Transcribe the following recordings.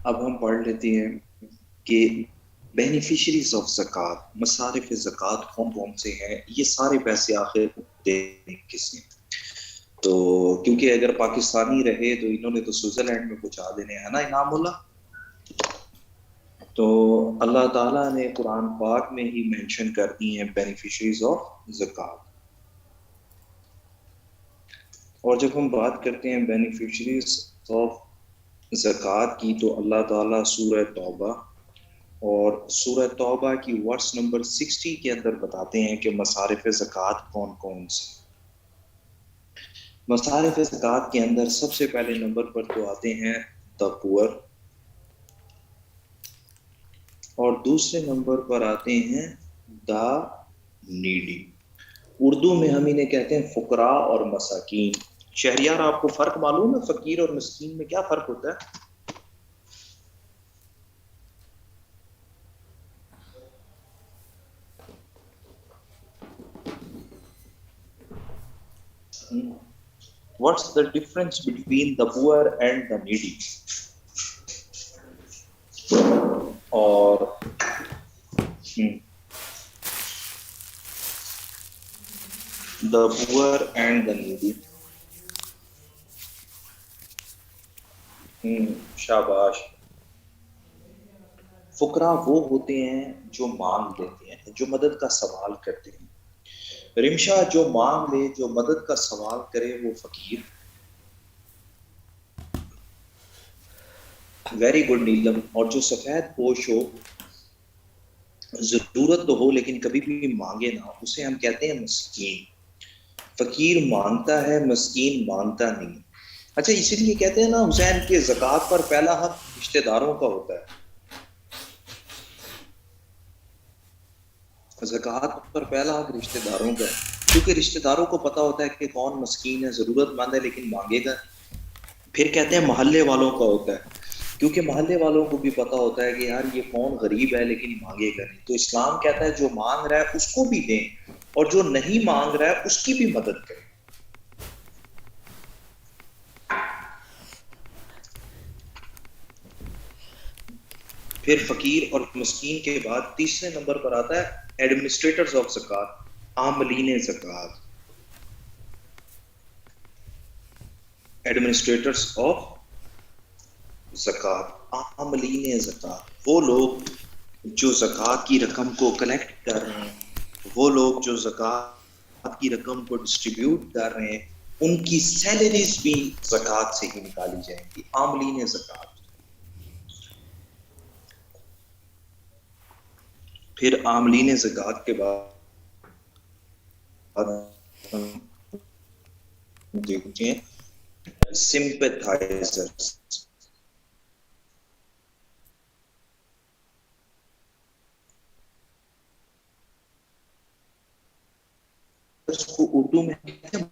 اب ہم پڑھ لیتے ہیں کہ بینیفیشریز آف زکوٰۃ، مصارف زکوٰۃ کون کون سے ہیں، یہ سارے پیسے آخر دینے کس نے؟ تو کیونکہ اگر پاکستانی رہے تو انہوں نے تو سوئٹزرلینڈ میں پہنچا دینے ہیں نا انعام اللہ. تو اللہ تعالیٰ نے قرآن پاک میں ہی مینشن کر دی ہیں بینیفیشریز آف زکوٰۃ. اور جب ہم بات کرتے ہیں بینیفیشریز آف زکوٰۃ کی تو اللہ تعالیٰ سورہ توبہ اور سورہ توبہ کی ورس نمبر 60 کے اندر بتاتے ہیں کہ مصارف زکوٰۃ کون کون سے. مصارف زکوٰۃ کے اندر سب سے پہلے نمبر پر تو آتے ہیں دا پور، اور دوسرے نمبر پر آتے ہیں دا نیڈی. اردو میں ہم انہیں کہتے ہیں فقراء اور مساکین. شہریار آپ کو فرق معلوم ہے فقیر اور مسکین میں کیا فرق ہوتا ہے؟ What's the difference between the poor and the needy? اور the poor and the needy. شاباش. فقراء وہ ہوتے ہیں جو مانگ لیتے ہیں، جو مدد کا سوال کرتے ہیں. رمشا جو مانگ لے، جو مدد کا سوال کرے وہ فقیر. ویری گڈ نیلم. اور جو سفید پوش ہو، ضرورت تو ہو لیکن کبھی بھی مانگے نہ، اسے ہم کہتے ہیں مسکین. فقیر مانگتا ہے، مسکین مانگتا نہیں. اچھا اسی لیے کہتے ہیں نا حسین کہ زکوٰۃ پر پہلا حق رشتہ داروں کا ہوتا ہے. زکوٰۃ پر پہلا حق رشتہ داروں کا ہے، کیونکہ رشتہ داروں کو پتا ہوتا ہے کہ کون مسکین ہے، ضرورت مند ہے لیکن مانگے گا. پھر کہتے ہیں محلے والوں کا ہوتا ہے، کیونکہ محلے والوں کو بھی پتا ہوتا ہے کہ یار یہ کون غریب ہے لیکن مانگے گا نہیں. تو اسلام کہتا ہے جو مانگ رہا ہے اس کو بھی دیں، اور جو نہیں مانگ رہا ہے اس کی بھی مدد کریں. پھر فقیر اور مسکین کے بعد تیسرے نمبر پر آتا ہے ایڈمنسٹریٹرز آف زکوٰۃ، عاملین زکوٰۃ. ایڈمنسٹریٹرز آف زکوٰۃ، عاملین زکوٰۃ، وہ لوگ جو زکوٰۃ کی رقم کو کلیکٹ کر رہے ہیں، وہ لوگ جو زکوٰۃ کی رقم کو ڈسٹریبیوٹ کر رہے ہیں، ان کی سیلریز بھی زکوٰۃ سے ہی نکالی جائیں گی. عاملین زکوٰۃ. پھر عاملین زکوٰۃ کے بعد دیکھتے ہیں سمپتھائزرز. اس کو اردو میں کہتے ہیں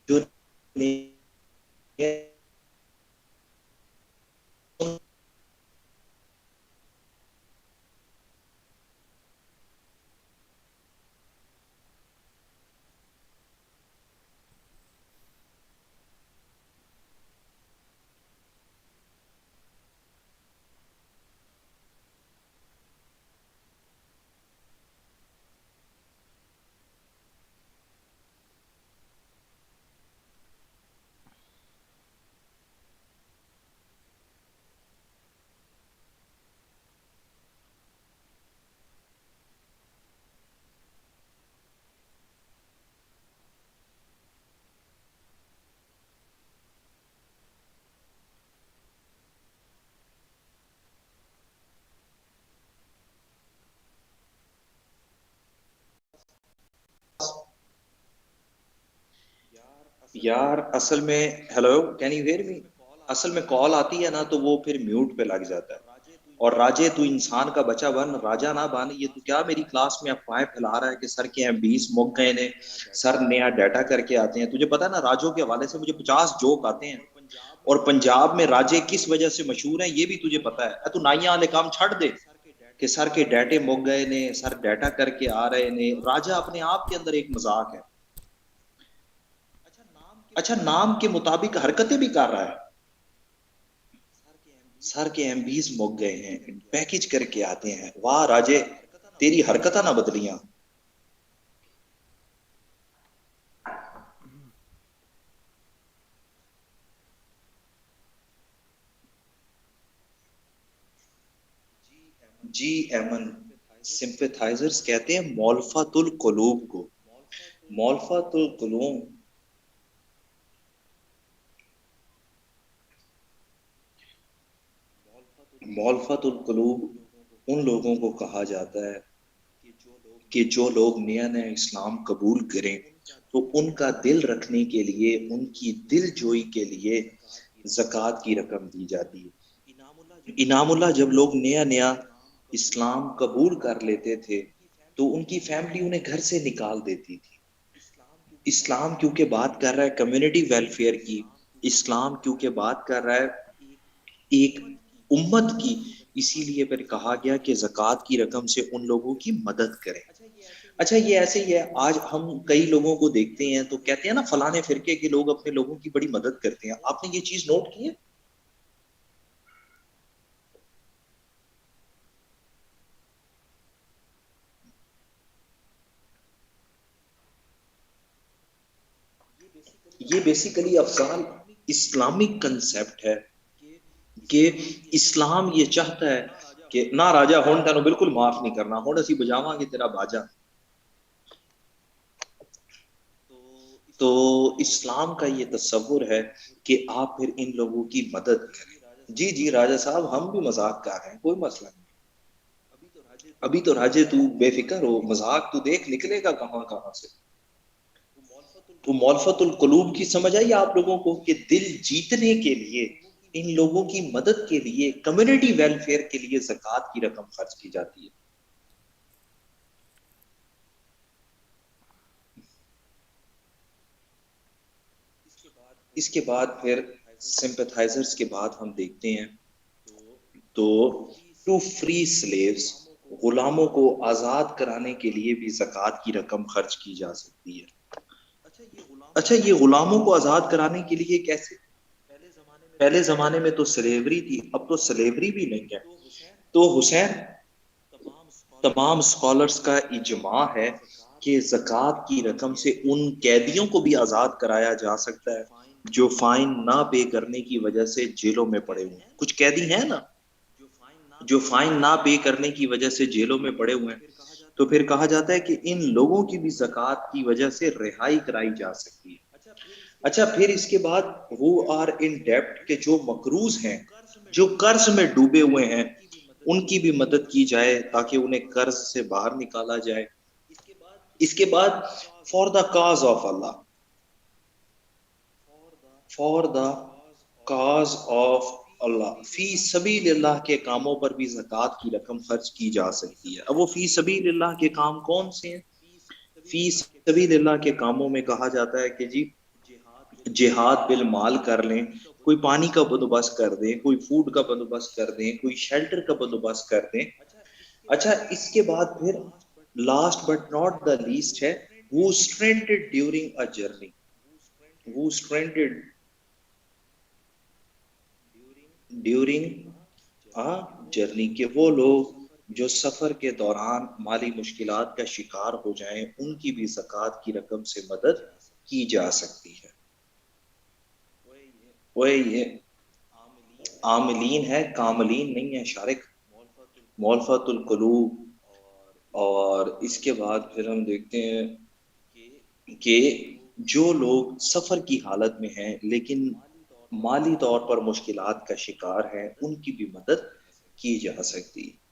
جو یار اصل میں hello can you hear me? اصل میں کال آتی ہے نا تو وہ پھر میوٹ پہ لگ جاتا ہے. اور راجے تو انسان کا بچہ بن، راجا نہ بن. یہ تو کیا میری کلاس میں افواہیں پھیلا رہا ہے کہ سر کے ہیں 20 مک گئے نے، سر نیا ڈیٹا کر کے آتے ہیں. تجھے پتا نا راجوں کے حوالے سے مجھے 50 جوک آتے ہیں. اور پنجاب میں راجے کس وجہ سے مشہور ہیں یہ بھی تجھے پتا ہے؟ تو نائیاں والے کام چھڑ دے کہ سر کے ڈیٹے مک گئے نے، سر ڈیٹا کر کے آ رہے نے، راجا اپنے آپ کے اندر ایک مذاق ہے۔ اچھا نام کے مطابق حرکتیں بھی کر رہا ہے، سر کے ایم بیز مک گئے ہیں، پیکج کر کے آتے ہیں، واہ راجے تیری حرکتیں نہ بدلیاں۔ جی ایمن، سمپیتھائزرز کہتے ہیں مولفت القلوب کو، مولفت القلوب، مولفت القلوب ان لوگوں کو کہا جاتا ہے کہ جو لوگ نیا نیا اسلام قبول کریں تو ان کا دل رکھنے کے لیے، ان کی دل جوئی کے لیے زکوٰۃ کی رقم دی جاتی ہے۔ انعام اللہ جب لوگ نیا نیا اسلام قبول کر لیتے تھے تو ان کی فیملی انہیں گھر سے نکال دیتی تھی۔ اسلام کیونکہ بات کر رہا ہے کمیونٹی ویلفیئر کی، اسلام کیونکہ بات کر رہا ہے ایک امت کی، اسی لیے پھر کہا گیا کہ زکوٰۃ کی رقم سے ان لوگوں کی مدد کریں۔ اچھا یہ ایسے ہی ہے، آج ہم کئی لوگوں کو دیکھتے ہیں تو کہتے ہیں نا فلانے فرقے کے لوگ اپنے لوگوں کی بڑی مدد کرتے ہیں، آپ نے یہ چیز نوٹ کی ہے؟ یہ بیسیکلی افضال اسلامک کنسپٹ ہے کہ اسلام یہ چاہتا ہے کہ نہ راجا ہون تینوں بالکل معاف نہیں کرنا، ہون اسی بجاواں گے تیرا باجا۔ تو اسلام کا یہ تصور ہے کہ آپ پھر ان لوگوں کی مدد کریں۔ جی جی راجا صاحب ہم بھی مذاق کر رہے ہیں، کوئی مسئلہ نہیں، ابھی تو راجے تو بے فکر ہو، مذاق تو دیکھ نکلے گا کہاں کہاں سے۔ تو مولفت القلوب کی سمجھ آئی آپ لوگوں کو کہ دل جیتنے کے لیے، ان لوگوں کی مدد کے لیے، کمیونٹی ویلفیئر کے لیے زکوٰۃ کی رقم خرچ کی جاتی ہے۔ اس کے بعد پھر سمپیتھائزرز کے بعد ہم دیکھتے ہیں تو ٹو فری سلیوز، غلاموں کو آزاد کرانے کے لیے بھی زکوٰۃ کی رقم خرچ کی جا سکتی ہے۔ اچھا یہ غلاموں کو آزاد کرانے کے لیے کیسے؟ پہلے زمانے میں تو سلیوری تھی، اب تو سلیوری بھی نہیں ہے۔ تو حسین تمام اسکالرز کا اجماع ہے کہ زکوٰۃ کی رقم سے ان قیدیوں کو بھی آزاد کرایا جا سکتا ہے جو فائن نہ پے کرنے کی وجہ سے جیلوں میں پڑے ہوئے ہیں۔ کچھ قیدی ہیں نا جو فائن نہ پے کرنے کی وجہ سے جیلوں میں پڑے ہوئے ہیں، تو پھر کہا جاتا ہے کہ ان لوگوں کی بھی زکوٰۃ کی وجہ سے رہائی کرائی جا سکتی ہے۔ اچھا پھر اس کے بعد وہ آر ان ڈیپٹ کے جو مقروض ہیں، جو قرض میں ڈوبے ہوئے ہیں، ان کی بھی مدد کی جائے تاکہ انہیں قرض سے باہر نکالا جائے۔ اس کے بعد for the cause of Allah, for the cause of Allah, فی سبیل اللہ کے کاموں پر بھی زکوٰۃ کی رقم خرچ کی جا سکتی ہے۔ اب وہ فی سبیل اللہ کے کام کون سے ہیں؟ فی سبیل اللہ کے کاموں میں کہا جاتا ہے کہ جی جہاد بالمال کر لیں، کوئی پانی کا بندوبست کر دیں، کوئی فوڈ کا بندوبست کر دیں، کوئی شیلٹر کا بندوبست کر دیں۔ اچھا اس کے بعد پھر last but not the list ہے who stranded during a journey، who stranded during a journey، کہ وہ لوگ جو سفر کے دوران مالی مشکلات کا شکار ہو جائیں ان کی بھی زکوٰۃ کی رقم سے مدد کی جا سکتی ہے۔ وہ یہ عاملین ہے، کاملین نہیں ہے شارک، مولفت القلوب۔ اور اس کے بعد پھر ہم دیکھتے ہیں کہ جو لوگ سفر کی حالت میں ہیں لیکن مالی طور پر مشکلات کا شکار ہیں ان کی بھی مدد کی جا سکتی ہے۔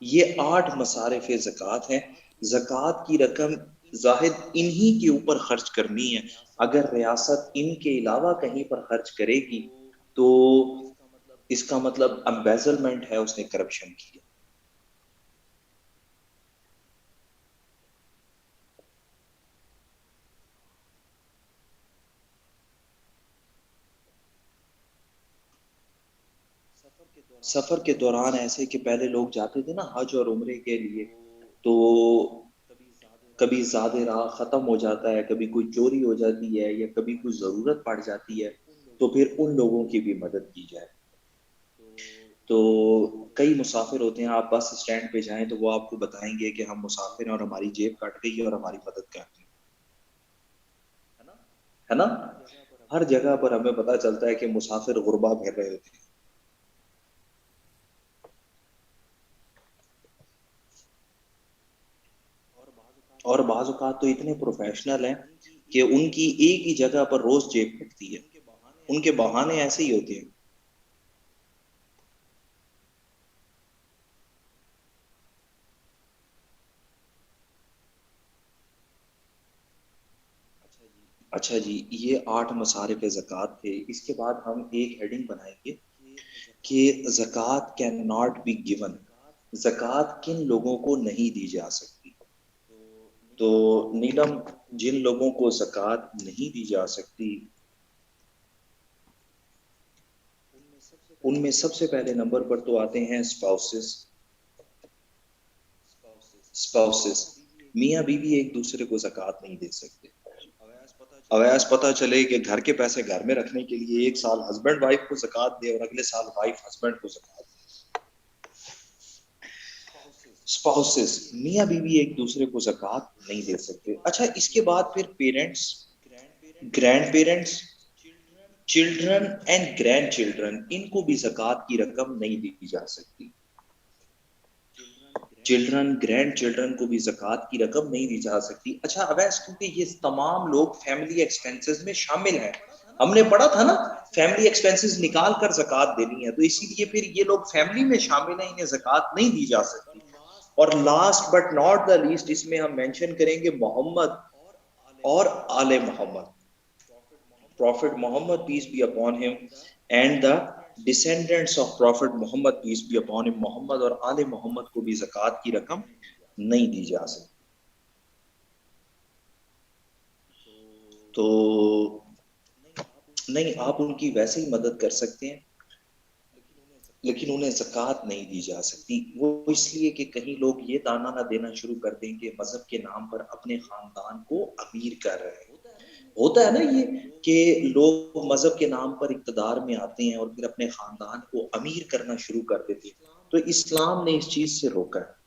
یہ 8 مصارف زکوٰۃ ہیں۔ زکوٰۃ کی رقم زاہد انہی کے اوپر خرچ کرنی ہے، اگر ریاست ان کے علاوہ کہیں پر خرچ کرے گی تو اس کا مطلب امبیزلمنٹ ہے، اس نے کرپشن کیا۔ سفر کے دوران ایسے کہ پہلے لوگ جاتے تھے نا حج اور عمرے کے لیے، تو کبھی زیادہ راہ ختم ہو جاتا ہے، کبھی کوئی چوری ہو جاتی ہے یا کبھی کوئی ضرورت پڑ جاتی ہے، تو پھر ان لوگوں کی بھی مدد کی جائے۔ تو کئی مسافر ہوتے ہیں، آپ بس اسٹینڈ پہ جائیں تو وہ آپ کو بتائیں گے کہ ہم مسافر ہیں اور ہماری جیب کٹ گئی ہے اور ہماری مدد کرنی ہے نا۔ ہر جگہ پر ہمیں پتا چلتا ہے کہ مسافر غربا پھر رہے ہوتے ہیں۔ اور بعض اوقات تو اتنے پروفیشنل ہیں کہ ان کی ایک ہی جگہ پر روز جیب کٹتی ہے، ان کے بہانے ایسے ہی ہوتے ہیں۔ اچھا جی، یہ 8 مصارف زکوٰۃ تھے۔ اس کے بعد ہم ایک ہیڈنگ بنائیں گے کہ زکوٰۃ کین ناٹ بی گیون، زکوٰۃ کن لوگوں کو نہیں دی جا سکتی۔ تو نیلم، جن لوگوں کو زکوٰۃ نہیں دی جا سکتی ان میں سب سے پہلے نمبر پر تو آتے ہیں اسپاؤسز، میاں بیوی ایک دوسرے کو زکوٰۃ نہیں دے سکتے۔ اویس پتہ چلے کہ گھر کے پیسے گھر میں رکھنے کے لیے ایک سال ہسبینڈ وائف کو زکوٰۃ دے اور اگلے سال وائف ہسبینڈ کو زکوٰۃ دے۔ اسپاؤسز، میاں بیوی ایک دوسرے کو زکوٰۃ نہیں دے سکتے۔ اچھا، اس کے بعد پھر parents, grandparents, children and grandchildren, ان کو بھی زکوٰۃ کی رقم نہیں دی جا سکتی۔ چلڈرن، گرینڈ چلڈرن کو بھی زکوٰۃ کی رقم نہیں دی جا سکتی۔ اچھا اویس، کیونکہ یہ تمام لوگ فیملی ایکسپینسز میں شامل ہیں، ہم نے پڑھا تھا نا فیملی ایکسپینسز نکال کر زکوٰۃ دینی ہے، تو اسی لیے پھر یہ لوگ فیملی میں شامل ہیں، انہیں زکوٰۃ نہیں دی جا سکتی۔ اور last but not the least, اس میں ہم مینشن کریں گے محمد اور آل محمد، Prophet Muhammad peace be upon him and the descendants of Prophet Muhammad peace be upon him، محمد اور آل محمد کو بھی زکوٰۃ کی رقم نہیں دی جا سکتی۔ تو نہیں، آپ ان کی ویسے ہی مدد کر سکتے ہیں لیکن انہیں زکوٰۃ نہیں دی جا سکتی۔ وہ اس لیے کہ کہیں لوگ یہ تانا نہ دینا شروع کر دیں کہ مذہب کے نام پر اپنے خاندان کو امیر کر رہے ہیں۔ ہوتا ہے نا یہ کہ لوگ مذہب کے نام پر اقتدار میں آتے ہیں اور پھر اپنے خاندان کو امیر کرنا شروع کر دیتے ہیں، تو اسلام نے اس چیز سے روکا ہے۔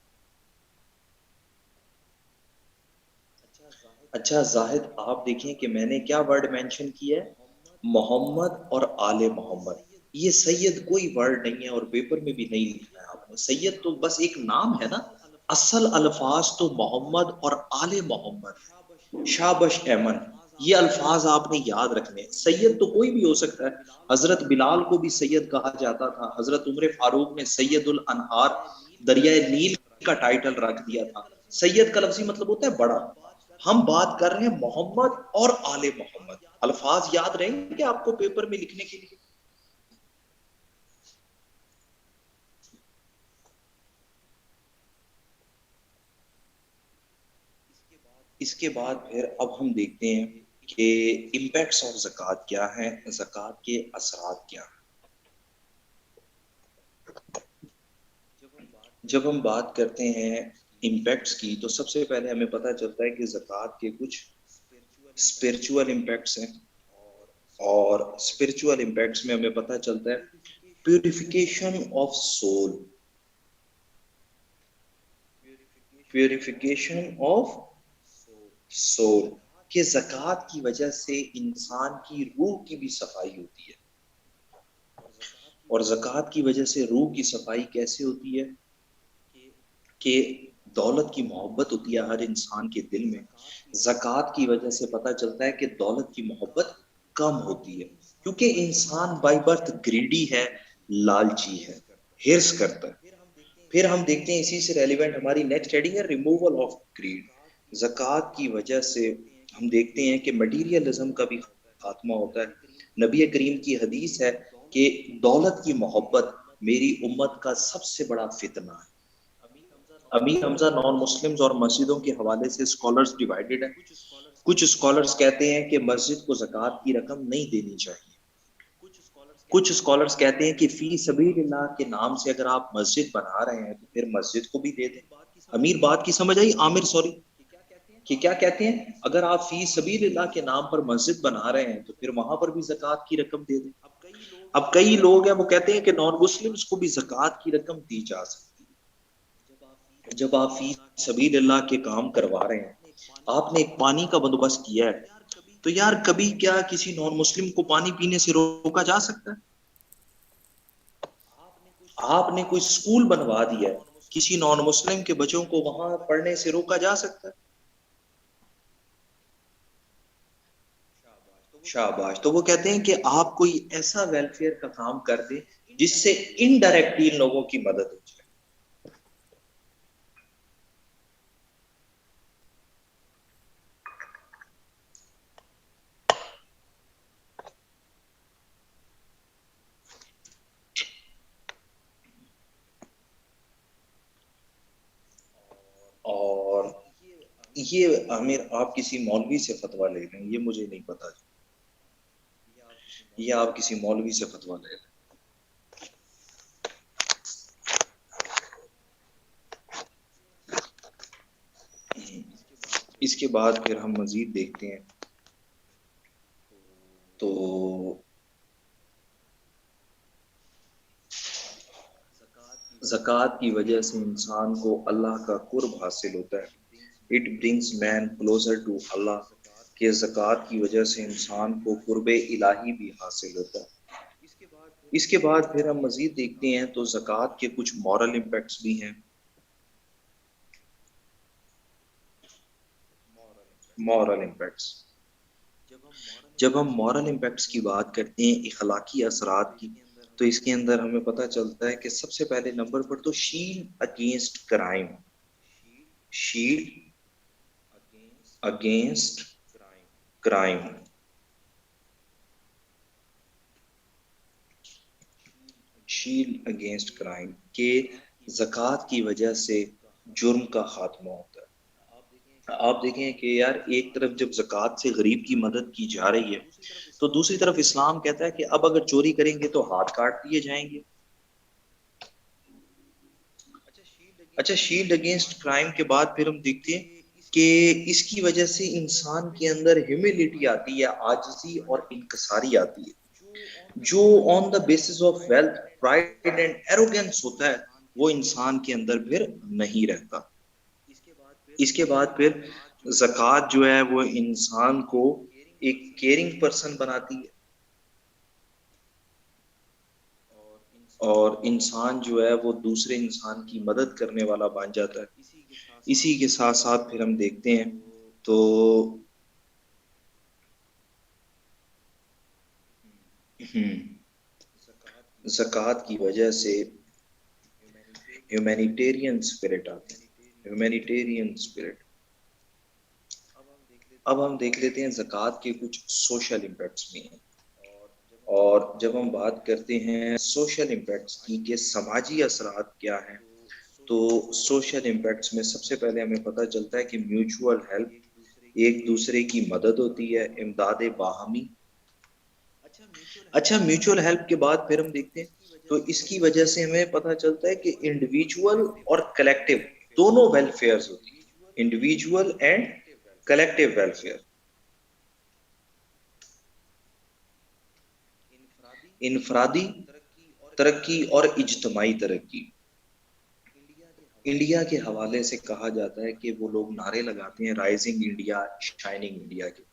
اچھا زاہد، آپ دیکھیں کہ میں نے کیا ورڈ مینشن کیا ہے، محمد اور آل محمد۔ یہ سید کوئی ورڈ نہیں ہے اور پیپر میں بھی نہیں لکھنا ہے آپ نے، سید تو بس ایک نام ہے نا، اصل الفاظ تو محمد اور آل محمد، شابش ایمن، یہ الفاظ آپ نے یاد رکھنے۔ سید تو کوئی بھی ہو سکتا ہے، حضرت بلال کو بھی سید کہا جاتا تھا، حضرت عمر فاروق نے سید الانہار دریائے نیل کا ٹائٹل رکھ دیا تھا۔ سید کا لفظی مطلب ہوتا ہے بڑا، ہم بات کر رہے ہیں محمد اور آل محمد۔ الفاظ یاد رہیں گے آپ کو پیپر میں لکھنے کے لیے۔ اس کے بعد پھر اب ہم دیکھتے ہیں کہ امپیکٹس آف زکوٰۃ کیا ہیں، زکوٰۃ کے اثرات کیا ہیں۔ جب ہم بات کرتے ہیں امپیکٹس کی تو سب سے پہلے ہمیں پتہ چلتا ہے کہ زکوٰۃ کے کچھ اسپرچول امپیکٹس ہیں، اور اسپرچول امپیکٹس میں ہمیں پتہ چلتا ہے purification of civil, purification of civil, کہ زکوٰۃ کی وجہ سے انسان کی روح کی بھی صفائی ہوتی ہے۔ اور زکوٰۃ کی وجہ سے روح کی صفائی کیسے ہوتی ہے کہ دولت کی محبت ہوتی ہے ہر انسان کے دل میں، زکوٰۃ کی وجہ سے پتہ چلتا ہے کہ دولت کی محبت کم ہوتی ہے، کیونکہ انسان بائی برتھ گریڈی ہے، لالچی ہے، ہرس کرتا ہے۔ پھر ہم دیکھتے ہیں اسی سے ریلیونٹ ہماری نیکسٹ ہیڈنگ ہے ریموول آف گریڈ۔ زکوٰۃ کی وجہ سے ہم دیکھتے ہیں کہ مٹیریلزم کا بھی خاتمہ ہوتا ہے۔ نبی کریم کی حدیث ہے کہ دولت کی محبت میری امت کا سب سے بڑا فتنہ ہے۔ امیر حمزہ نان مسلمز اور مسجدوں کے حوالے سے اسکالرز ڈیوائیڈڈ ہیں۔ کچھ اسکالرز کہتے ہیں کہ مسجد کو زکوٰۃ کی رقم نہیں دینی چاہیے، کچھ اسکالرس کہتے ہیں کہ فی سبیل اللہ کے نام سے اگر آپ مسجد بنا رہے ہیں تو پھر مسجد کو بھی دے دیں. امیر بات کی سمجھ آئی؟ عامر سوری، کہ کیا کہتے ہیں اگر آپ فی سبیل اللہ کے نام پر مسجد بنا رہے ہیں تو پھر وہاں پر بھی زکوٰۃ کی رقم دے دیں. اب کئی لوگ ہیں وہ کہتے ہیں کہ نان مسلمس کو بھی زکوٰۃ کی رقم دی جا سکتی ہے. جب آپ فی سبیل اللہ کے کام کروا رہے ہیں، آپ نے ایک پانی کا بندوبست کیا ہے، تو یار کبھی کیا کسی نان مسلم کو پانی پینے سے روکا جا سکتا ہے؟ آپ نے کوئی اسکول بنوا دیا ہے، کسی نان مسلم کے بچوں کو وہاں پڑھنے سے روکا جا سکتا ہے؟ شاباش. تو وہ کہتے ہیں کہ آپ کوئی ایسا ویلفیئر کا کام کر دیں جس سے انڈائریکٹلی ان لوگوں کی مدد ہو جائے. اور یہ عامر آپ کسی مولوی سے فتویٰ لے لیں، یہ مجھے نہیں پتا، یہ آپ کسی مولوی سے فتویٰ لے لیں. اس کے بعد پھر ہم مزید دیکھتے ہیں تو زکوٰۃ کی وجہ سے انسان کو اللہ کا قرب حاصل ہوتا ہے. It brings man closer to Allah. کہ زکوٰۃ کی وجہ سے انسان کو قرب الہی بھی حاصل ہوتا ہے. اس کے بعد پھر ہم مزید دیکھتے ہیں تو زکوٰۃ کے کچھ مورل امپیکٹس بھی ہیں. مورل امپیکٹس، جب ہم مورل امپیکٹس کی بات کرتے ہیں، اخلاقی اثرات کی، تو اس کے اندر ہمیں پتہ چلتا ہے کہ سب سے پہلے نمبر پر تو shield against crime. Shield against crime. Shield against crime کہ زکوٰۃ کی وجہ سے جرم کا خاتمہ ہوتا ہے. آپ دیکھیں کہ یار ایک طرف جب زکوٰۃ سے غریب کی مدد کی جا رہی ہے تو دوسری طرف اسلام کہتا ہے کہ اب اگر چوری کریں گے تو ہاتھ کاٹ دیے جائیں گے. اچھا، شیلڈ اگینسٹ کرائم کے بعد پھر ہم دیکھتے ہیں کہ اس کی وجہ سے انسان کے اندر ہیوملٹی آتی ہے، عاجزی اور انکساری آتی ہے. جو on the basis of wealth, pride and arrogance ہوتا ہے وہ انسان کے اندر پھر نہیں رہتا. اس کے بعد پھر زکوٰۃ جو ہے وہ انسان کو ایک کیئرنگ پرسن بناتی ہے، اور انسان جو ہے وہ دوسرے انسان کی مدد کرنے والا بن جاتا ہے. اسی کے ساتھ ساتھ پھر ہم دیکھتے ہیں تو زکوٰۃ کی وجہ سے ہیومینیٹیرین اسپرٹ آتی ہے. Humanitarian spirit. اب ہم دیکھ لیتے ہیں زکوٰۃ کے کچھ سوشل امپیکٹس بھی ہیں. اور جب ہم بات کرتے ہیں سوشل امپیکٹس کی کہ سماجی اثرات کیا ہیں، تو سوشل امپیکٹس میں سب سے پہلے ہمیں پتہ چلتا ہے کہ میوچول ہیلپ، ایک دوسرے کی مدد ہوتی ہے، امداد باہمی. اچھا، میوچول ہیلپ کے بعد پھر ہم دیکھتے ہیں تو اس کی وجہ سے ہمیں پتہ چلتا ہے کہ انڈیویجول اور کلیکٹیو دونوں ویلفیئرز ہوتی ہیں. Individual and collective welfare. انفرادی ترقی اور اجتماعی ترقی. انڈیا کے حوالے سے کہا جاتا ہے کہ وہ لوگ نعرے لگاتے ہیں رائزنگ انڈیا، شائننگ انڈیا کے.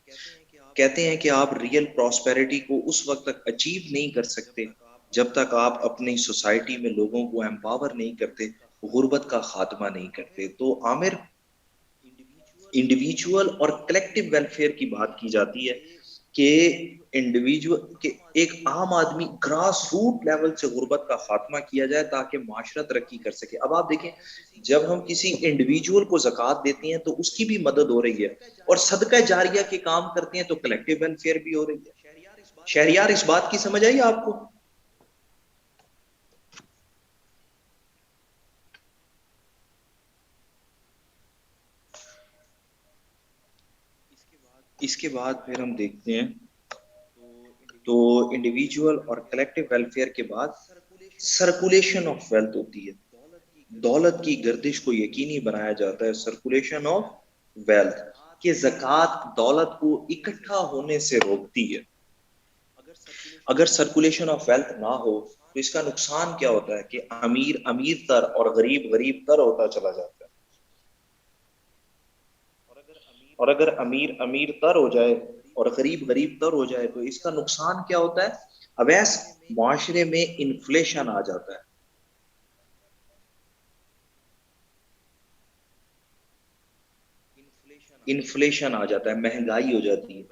کہتے ہیں کہ آپ ریئل پراسپیرٹی کو اس وقت تک اچیو نہیں کر سکتے جب تک آپ اپنی سوسائٹی میں لوگوں کو ایمپاور نہیں کرتے، غربت کا خاتمہ نہیں کرتے. تو عامر، انڈیویجول اور کلیکٹیو ویلفیئر کی بات کی جاتی ہے کہ انڈیویجول کہ ایک عام آدمی گراس روٹ لیول سے غربت کا خاتمہ کیا جائے تاکہ معاشرہ ترقی کر سکے. اب آپ دیکھیں جب ہم کسی انڈیویجول کو زکوٰۃ دیتے ہیں تو اس کی بھی مدد ہو رہی ہے، اور صدقہ جاریہ کے کام کرتے ہیں تو کلیکٹیو ویلفیئر بھی ہو رہی ہے. شہریار اس بات کی سمجھ آئی آپ کو؟ اس کے بعد پھر ہم دیکھتے ہیں تو انڈیویجول اور کلیکٹیو ویلفیئر کے بعد سرکولیشن آف ویلتھ ہوتی ہے. دولت کی گردش کو یقینی بنایا جاتا ہے, سرکولیشن آف ویلتھ, کہ زکوٰۃ دولت کو اکٹھا ہونے سے روکتی ہے. اگر سرکولیشن آف ویلتھ نہ ہو تو اس کا نقصان کیا ہوتا ہے کہ امیر امیر تر اور غریب غریب تر ہوتا چلا جاتا ہے. اور اگر امیر امیر تر ہو جائے اور غریب غریب تر ہو جائے تو اس کا نقصان کیا ہوتا ہے؟ اویس معاشرے میں انفلیشن آ جاتا ہے. انفلیشن آ جاتا ہے, مہنگائی ہو جاتی ہے.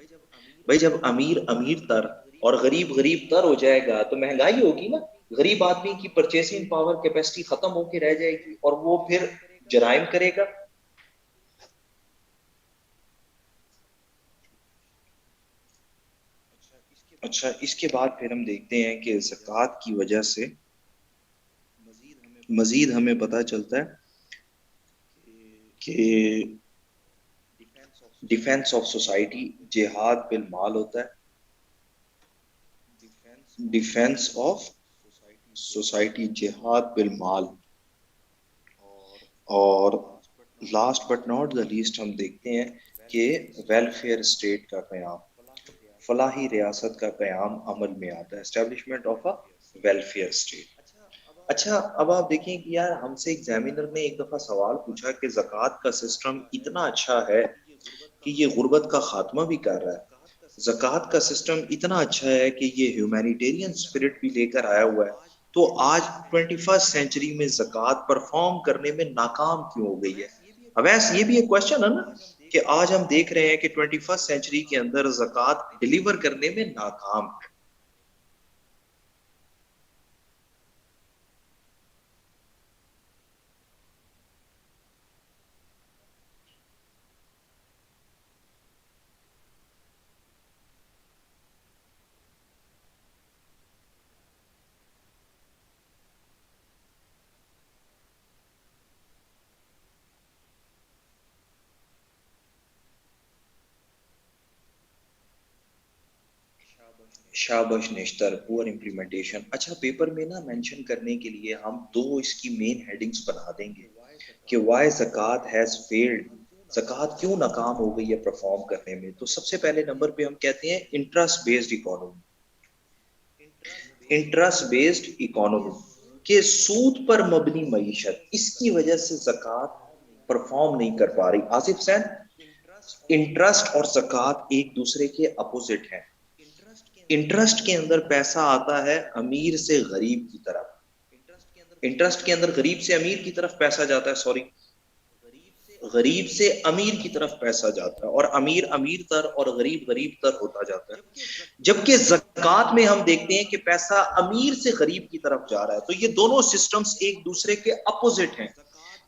بھائی جب امیر امیر تر اور غریب غریب تر ہو جائے گا تو مہنگائی ہوگی نا. غریب آدمی کی پرچیسنگ پاور کیپیسٹی ختم ہو کے رہ جائے گی اور وہ پھر جرائم کرے گا. اچھا, اس کے بعد پھر ہم دیکھتے ہیں کہ زکوٰۃ کی وجہ سے مزید ہمیں پتہ چلتا ہے کہ ڈیفینس آف سوسائٹی جہاد بالمال ہوتا ہے. ڈیفینس آف سوسائٹی جہاد بالمال. اور last but not the list ہم دیکھتے ہیں کہ ویلفیئر اسٹیٹ کا قیام, فلاحی ریاست کا قیام عمل میں آتا ہے, establishment of a welfare state. اچھا, اب آپ دیکھیں کہ یار ہم سے ایگزامینر نے ایک دفعہ سوال پوچھا کہ زکوٰۃ کا سسٹم اتنا اچھا ہے کہ یہ غربت کا خاتمہ بھی کر رہا ہے. زکوٰۃ کا سسٹم اتنا اچھا ہے کہ یہ ہیومینیٹیرین اسپرٹ بھی لے کر آیا ہوا ہے, تو آج 21 سینچری میں زکوٰۃ پرفارم کرنے میں ناکام کیوں ہو گئی ہے؟ اویس یہ بھی ایک کوشچن ہے نا, کہ آج ہم دیکھ رہے ہیں کہ 21 سینچری کے اندر زکوٰۃ ڈیلیور کرنے میں ناکام ہے. شابش نشتر, پور امپلیمنٹیشن. اچھا, پیپر میں نا مینشن کرنے کے لیے ہم دو اس کی مین ہیڈنگز بنا دیں گے کہ وائی زکوٰۃ ہیز فیلڈ, زکوٰۃ کیوں ناکام ہو گئی ہے پرفارم کرنے میں. تو سب سے پہلے نمبر پہ ہم کہتے ہیں interest based economy. Interest based economy کہ سود پر مبنی معیشت, اس کی وجہ سے زکوٰۃ پرفارم نہیں کر پا رہی. آصف سین, انٹرسٹ اور زکوٰۃ ایک دوسرے کے اپوزٹ ہیں. انٹرسٹ کے اندر پیسہ آتا ہے امیر سے غریب کی طرف, انٹرسٹ کے اندر غریب سے امیر کی طرف پیسہ جاتا ہے, سوری غریب سے امیر کی طرف پیسہ جاتا ہے, اور امیر امیر تر اور غریب غریب تر ہوتا جاتا ہے. جبکہ زکوٰۃ میں ہم دیکھتے ہیں کہ پیسہ امیر سے غریب کی طرف جا رہا ہے. تو یہ دونوں سسٹمز ایک دوسرے کے اپوزٹ ہیں.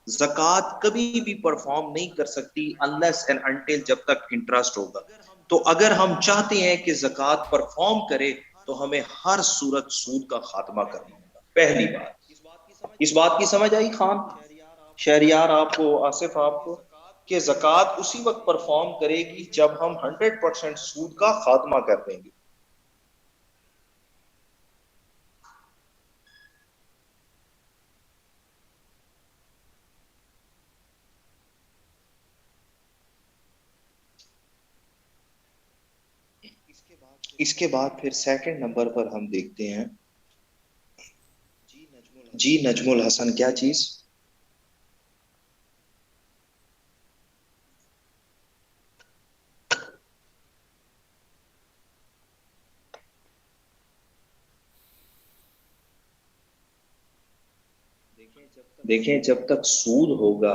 زکوٰۃ کبھی بھی پرفارم نہیں کر سکتی unless and until جب تک انٹرسٹ ہوگا. تو اگر ہم چاہتے ہیں کہ زکوٰۃ پرفارم کرے تو ہمیں ہر صورت سود کا خاتمہ کرنا ہوگا. پہلی بات, اس بات کی سمجھ آئی خان, شہریار آپ کو, آصف آپ کو, کہ زکوٰۃ اسی وقت پرفارم کرے گی جب ہم 100% سود کا خاتمہ کر دیں گے. اس کے بعد پھر سیکنڈ نمبر پر ہم دیکھتے ہیں, جی نجم الحسن, کیا چیز؟ دیکھیں, جب تک سود ہوگا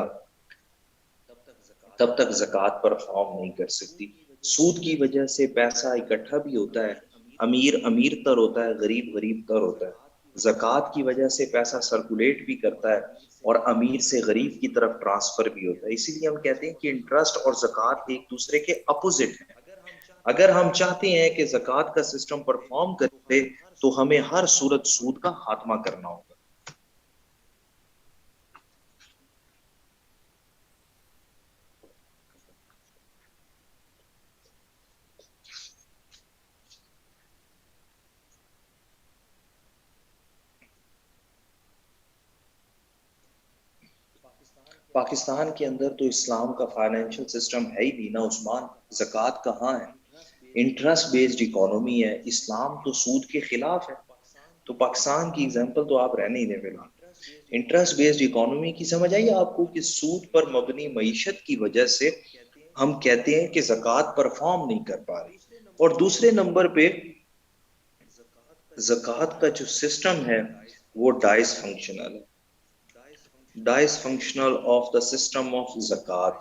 تب تک زکوٰۃ پرفارم نہیں کر سکتی. سود کی وجہ سے پیسہ اکٹھا بھی ہوتا ہے, امیر امیر تر ہوتا ہے, غریب غریب تر ہوتا ہے. زکوٰۃ کی وجہ سے پیسہ سرکولیٹ بھی کرتا ہے اور امیر سے غریب کی طرف ٹرانسفر بھی ہوتا ہے. اسی لیے ہم کہتے ہیں کہ انٹرسٹ اور زکوٰۃ ایک دوسرے کے اپوزٹ ہیں. اگر ہم چاہتے ہیں کہ زکوٰۃ کا سسٹم پرفارم کرے تو ہمیں ہر صورت سود کا خاتمہ کرنا ہوگا. پاکستان کے اندر تو اسلام کا فائنینشیل سسٹم ہے ہی نہیں نا عثمان، زکوٰۃ کہاں ہے؟ انٹرسٹ بیسڈ اکانومی ہے، اسلام تو سود کے خلاف ہے. تو پاکستان کی اگزامپل تو آپ رہنے ہی دیں فی الحال. انٹرسٹ بیسڈ اکانومی کی سمجھ آئیے آپ کو کہ سود پر مبنی معیشت کی وجہ سے ہم کہتے ہیں کہ زکوٰۃ پرفارم نہیں کر پا رہی. اور دوسرے نمبر پہ زکوٰۃ کا جو سسٹم ہے وہ ڈائس فنکشنل ہے. Dysfunctional of the system of زکوٰۃ.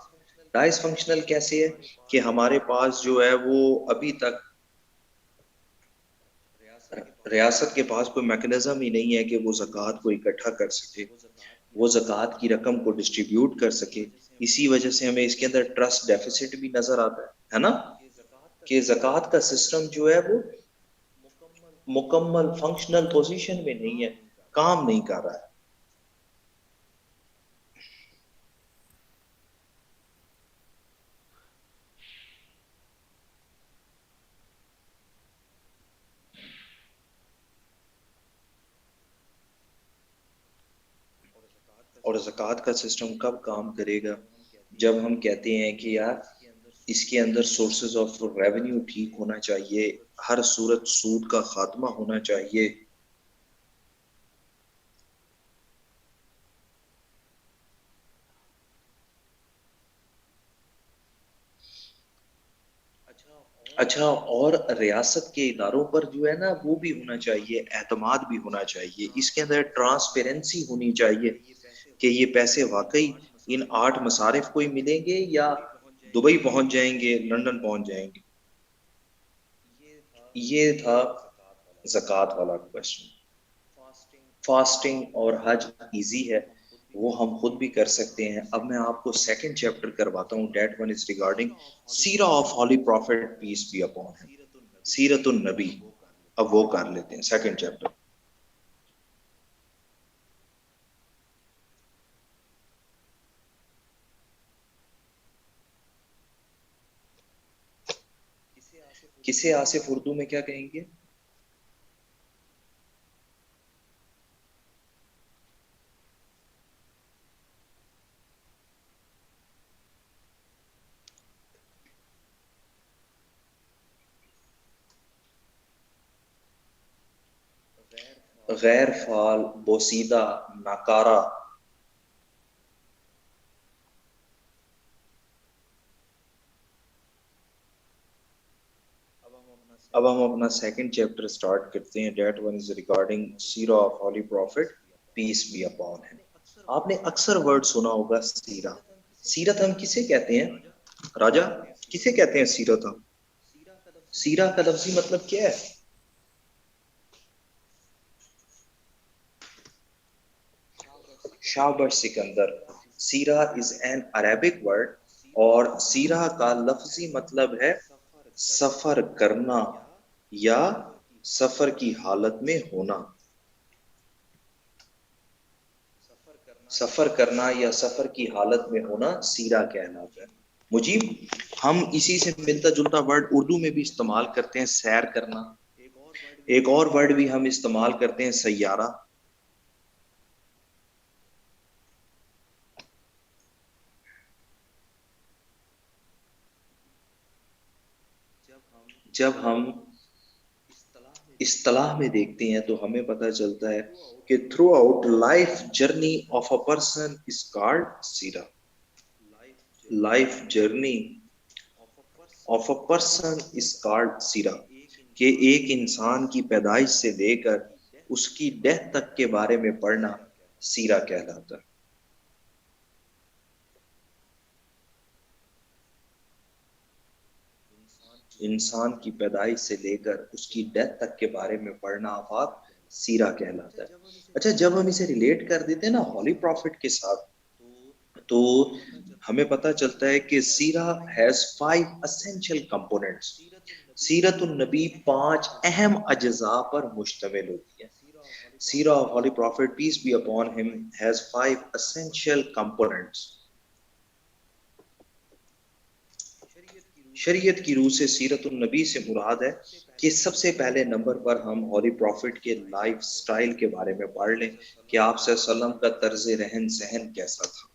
ڈائس فنکشنل کیسے ہے کہ ہمارے پاس جو ہے وہ ابھی تک ریاست کے پاس کوئی میکنزم ہی نہیں ہے کہ وہ زکوٰۃ کو اکٹھا کر سکے، وہ زکوٰۃ کی رقم کو ڈسٹریبیوٹ کر سکے. اسی وجہ سے ہمیں اس کے اندر ٹرسٹ ڈیفیسٹ بھی نظر آتا ہے نا، کہ زکوٰۃ کا سسٹم جو ہے وہ مکمل فنکشنل پوزیشن میں نہیں ہے، کام نہیں کر رہا ہے. اور زکوٰۃ کا سسٹم کب کام کرے گا؟ جب ہم کہتے ہیں کہ یار اس کے اندر سورسز آف ریونیو ٹھیک ہونا چاہیے، ہر صورت سود کا خاتمہ ہونا چاہیے. اچھا، اور ریاست کے اداروں پر جو ہے نا وہ بھی ہونا چاہیے، اعتماد بھی ہونا چاہیے. اس کے اندر ٹرانسپیرنسی ہونی چاہیے کہ یہ پیسے واقعی ان 8 مصارف کو ہی ملیں گے یا دبئی پہنچ جائیں گے، لندن پہنچ جائیں گے. یہ تھا زکوٰۃ والا کوشچن. فاسٹنگ اور حج ایزی ہے، وہ ہم خود بھی کر سکتے ہیں. اب میں آپ کو سیکنڈ چیپٹر کرواتا ہوں. دیٹ ون از ریگارڈنگ سیرہ of holy prophet peace be upon him, سیرت النبی. اب وہ کر لیتے ہیں سیکنڈ چیپٹر. کسے آصف اردو میں کیا کہیں گے؟ غیر فعال، بوسیدہ، ناکارہ. اب ہم اپنا سیکنڈ چیپٹر سٹارٹ کرتے ہیں. دیٹ ون از ریگارڈنگ سیرہ of holy prophet peace be upon him. آپ نے اکثر ورڈ سنا ہوگا سیرہ. سیرت ہم کسے کہتے ہیں راجا؟ کسے کہتے ہیں سیرت ہم؟ سیرہ کا لفظی مطلب کیا ہے؟ شابر سکندر. سیرہ از این عربک ورڈ اور سیرہ کا لفظی مطلب ہے سفر کرنا یا سفر کی حالت میں ہونا. سفر کرنا یا سفر کی حالت میں ہونا سیرہ کہلاتا ہے. مجیب، ہم اسی سے ملتا جلتا ورڈ اردو میں بھی استعمال کرتے ہیں، سیر کرنا. ایک اور ورڈ بھی ہم استعمال کرتے ہیں، سیارہ. جب ہم اصطلاح میں دیکھتے ہیں تو ہمیں پتہ چلتا ہے کہ throughout life journey of a person is called سیرہ. Life journey of a person is called سیرہ، کہ ایک انسان کی پیدائش سے لے کر اس کی ڈیتھ تک کے بارے میں پڑھنا سیرہ کہلاتا ہے. انسان کی پیدائش سے لے کر اس کی ڈیتھ تک کے بارے میں پڑھنا آفاق سیرہ کہلاتا ہے. اچھا، جب ہم اسے ریلیٹ کر دیتے ہیں نا ہولی پروفٹ کے ساتھ تو ہمیں پتہ چلتا ہے کہ سیرہ ہیز 5 essential components. سیرت النبی 5 اہم اجزاء پر مشتمل ہوتی ہے. سیرہ of holy prophet peace be upon him has 5 essential components. شریعت کی روح سے سیرت النبی سے مراد ہے کہ سب سے پہلے نمبر پر ہم ہولی پروفٹ کے لائف سٹائل کے بارے میں پڑھ لیں کہ آپ صلی اللہ علیہ وسلم کا طرز رہن سہن کیسا تھا.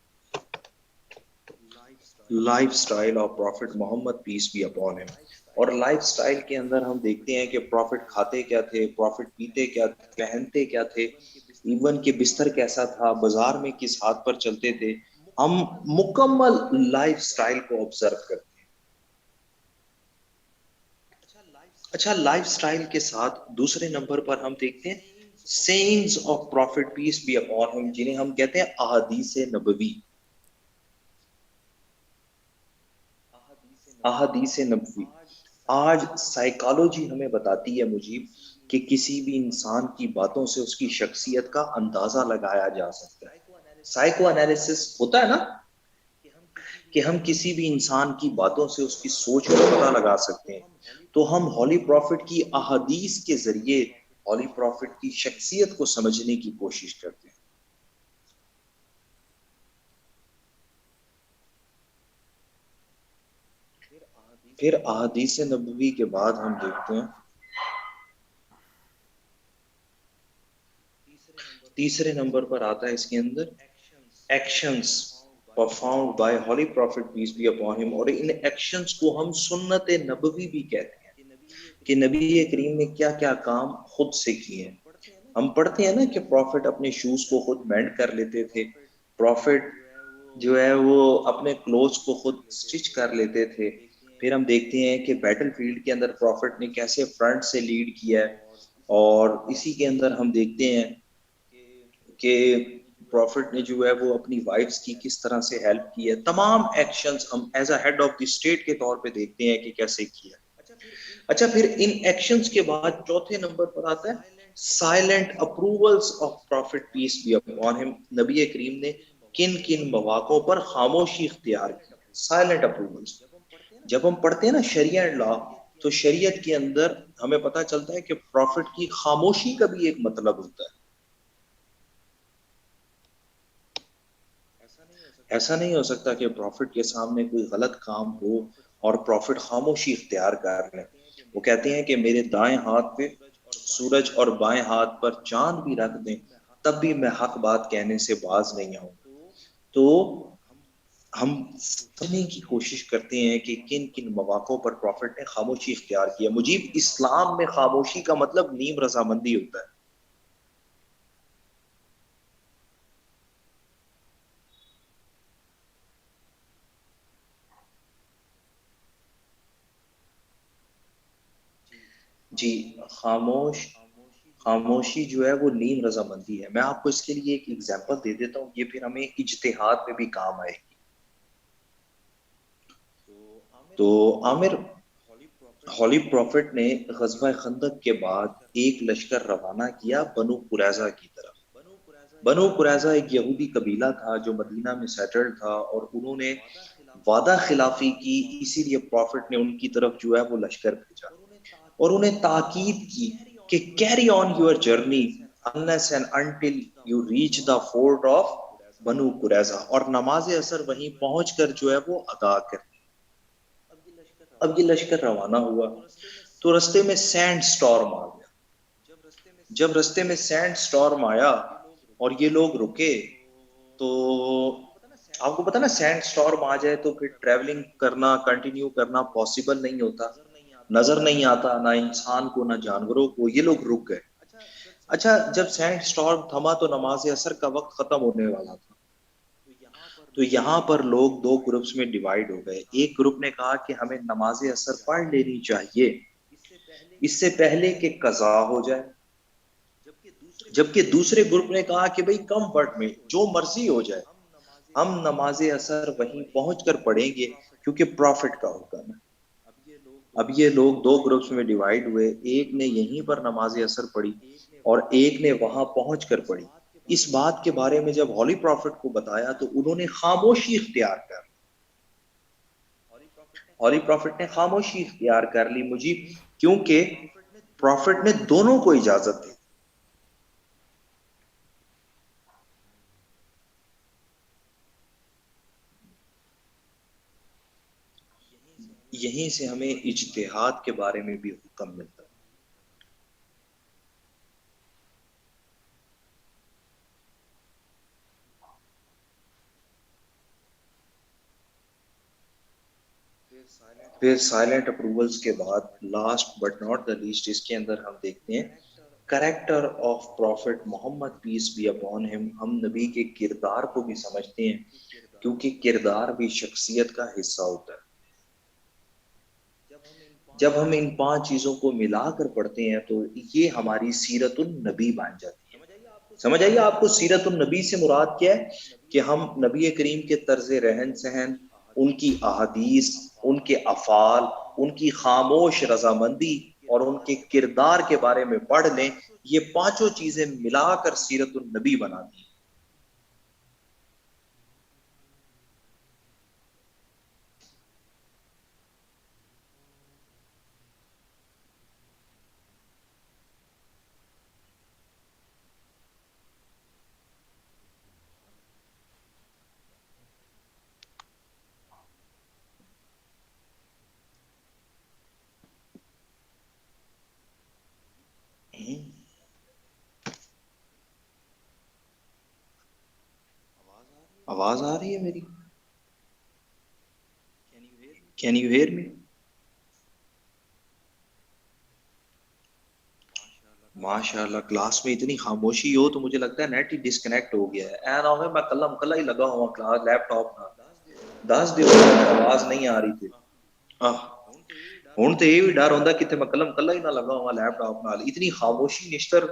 Life style of prophet Muhammad peace be upon him. اور لائف سٹائل کے اندر ہم دیکھتے ہیں کہ پروفٹ کھاتے کیا تھے، پروفٹ پیتے کیا تھے، پہنتے کیا تھے، ایون کہ بستر کیسا تھا، بازار میں کس ہاتھ پر چلتے تھے. ہم مکمل لائف سٹائل کو آبزرو کرتے ہیں. اچھا، لائف سٹائل کے ساتھ دوسرے نمبر پر ہم دیکھتے ہیں sayings of prophet peace be upon him, جنہیں ہم کہتے ہیں احادیث نبوی. احادیث نبوی آج سائیکالوجی ہمیں بتاتی ہے مجیب کہ کسی بھی انسان کی باتوں سے اس کی شخصیت کا اندازہ لگایا جا سکتا ہے. سائیکو انالیسس ہوتا ہے نا کہ ہم کسی بھی انسان کی باتوں سے اس کی سوچ کو پتہ لگا سکتے ہیں. تو ہم ہولی پروفٹ کی احادیث کے ذریعے ہولی پروفٹ کی شخصیت کو سمجھنے کی کوشش کرتے ہیں. پھر احادیث نبوی کے بعد ہم دیکھتے ہیں تیسرے نمبر پر آتا ہے اس کے اندر actions performed by holy prophet peace be upon him. اور ان ایکشنز کو ہم سنت نبوی بھی کہتے ہیں کہ نبی کریم نے کیا کیا کام خود سے کیے ہیں. ہم پڑھتے ہیں نا کہ پروفٹ اپنے شوز کو خود مینڈ کر لیتے تھے، پروفٹ جو ہے وہ اپنے کلوتھس کو خود سٹچ کر لیتے تھے. پھر ہم دیکھتے ہیں کہ بیٹل فیلڈ کے اندر پروفٹ نے کیسے فرنٹ سے لیڈ کیا ہے. اور اسی کے اندر ہم دیکھتے ہیں کہ پروفٹ نے جو ہے وہ اپنی وائفز کی کس طرح سے ہیلپ کی ہے. تمام ایکشنز ہم as a head of the state کے طور پہ دیکھتے ہیں کہ کیسے کیا. اچھا، پھر ان ایکشنز کے بعد چوتھے نمبر پر آتا ہے silent approvals of prophet peace be upon him. نبی کریم نے کن کن مواقعوں پر خاموشی اختیار کی. سائلنٹ اپروولز جب ہم پڑھتے ہیں نا شریعہ اینڈ لا، تو شریعت کے اندر ہمیں پتہ چلتا ہے کہ پروفٹ کی خاموشی کا بھی ایک مطلب ہوتا ہے. ایسا نہیں ہو سکتا کہ پروفٹ کے سامنے کوئی غلط کام ہو اور پروفٹ خاموشی اختیار کر لیں. وہ کہتے ہیں کہ میرے دائیں ہاتھ پہ سورج اور بائیں ہاتھ پر چاند بھی رکھ دیں تب بھی میں حق بات کہنے سے باز نہیں آؤں. تو ہم سمجھنے کی کوشش کرتے ہیں کہ کن کن مواقعوں پر پروفٹ نے خاموشی اختیار کیا. مجیب، اسلام میں خاموشی کا مطلب نیم رضامندی ہوتا ہے. جی، خاموشی جو ہے وہ نیم رضامندی ہے. میں آپ کو اس کے لیے ایک ایگزامپل دے دیتا ہوں، یہ پھر ہمیں اجتہاد میں بھی کام آئے گی. تو عامر، ہولی پروفٹ نے غزوہ خندق کے بعد ایک لشکر روانہ کیا بنو قریظہ کی طرف. بنو قریظہ ایک یہودی قبیلہ تھا جو مدینہ میں سیٹلڈ تھا، اور انہوں نے وعدہ خلافی کی، اسی لیے پروفٹ نے ان کی طرف جو ہے وہ لشکر بھیجا اور انہیں تاکید کی کہ carry on your journey unless and until you reach the fort of بنو قریظہ، اور نماز اثر وہیں پہنچ کر جو ہے وہ ادا کر. اب یہ لشکر روانہ ہوا تو رستے میں سینڈ سٹارم آ گیا. جب رستے میں سینڈ سٹارم آیا اور یہ لوگ رکے، تو آپ کو پتا نا سینڈ سٹارم آ جائے تو پھر ٹریولنگ کرنا، کنٹینیو کرنا پاسبل نہیں ہوتا. نظر نہیں آتا نہ انسان کو نہ جانوروں کو. یہ لوگ رک گئے. اچھا، جب سینڈ سٹارم تھما تو نماز اثر کا وقت ختم ہونے والا تھا. تو یہاں پر لوگ دو گروپس میں ڈیوائیڈ ہو گئے. ایک گروپ نے کہا کہ ہمیں نماز اثر پڑھ لینی چاہیے اس سے پہلے کہ قضا ہو جائے، جبکہ دوسرے گروپ نے کہا کہ بھئی کم وقت میں جو مرضی ہو جائے، ہم نماز اثر وہیں پہنچ کر پڑھیں گے کیونکہ پروفٹ کا حکم ہے. اب یہ لوگ دو گروپس میں ڈیوائیڈ ہوئے. ایک نے یہیں پر نماز اثر پڑھی اور ایک نے وہاں پہنچ کر پڑھی. اس بات کے بارے میں جب ہولی پروفٹ کو بتایا تو انہوں نے خاموشی اختیار کر لی. ہولی پروفٹ نے خاموشی اختیار کر لی مجھے، کیونکہ پروفٹ نے دونوں کو اجازت دی. یہیں سے ہمیں اجتہاد کے بارے میں بھی حکم ملتا ہے. پھر سائلنٹ اپروولز کے بعد last but not the least اس کے اندر ہم دیکھتے ہیں character of prophet Muhammad peace be upon him. ہم نبی کے کردار کو بھی سمجھتے ہیں کیونکہ کردار بھی شخصیت کا حصہ ہوتا ہے. جب ہم ان 5 چیزوں کو ملا کر پڑھتے ہیں تو یہ ہماری سیرت النبی بن جاتی ہے. سمجھ آئیے آپ کو سیرت النبی سے مراد کیا ہے کہ ہم نبی کریم کے طرز رہن سہن، ان کی احادیث، ان کے افعال، ان کی خاموش رضامندی اور ان کے کردار کے بارے میں پڑھ لیں. یہ 5 چیزیں ملا کر سیرت النبی بناتی ہیں. آواز آ رہی ہے میری؟ Can you hear me? ماشاء اللہ کلاس میں اتنی خاموشی ہو تو مجھے لگتا ہے نیٹ ہی ڈسکنیکٹ ہو گیا ہے. اے نہ میں کلم کلا ہی لگا ہوا کلاس لیپ ٹاپ کا 10 دن آواز نہیں آ رہی تھی. ہوں تو یہ بھی ڈر ہوتا کہ میں کلم کلا ہی نہ لگا ہوا لیپ ٹاپ نال. اتنی خاموشی نشتر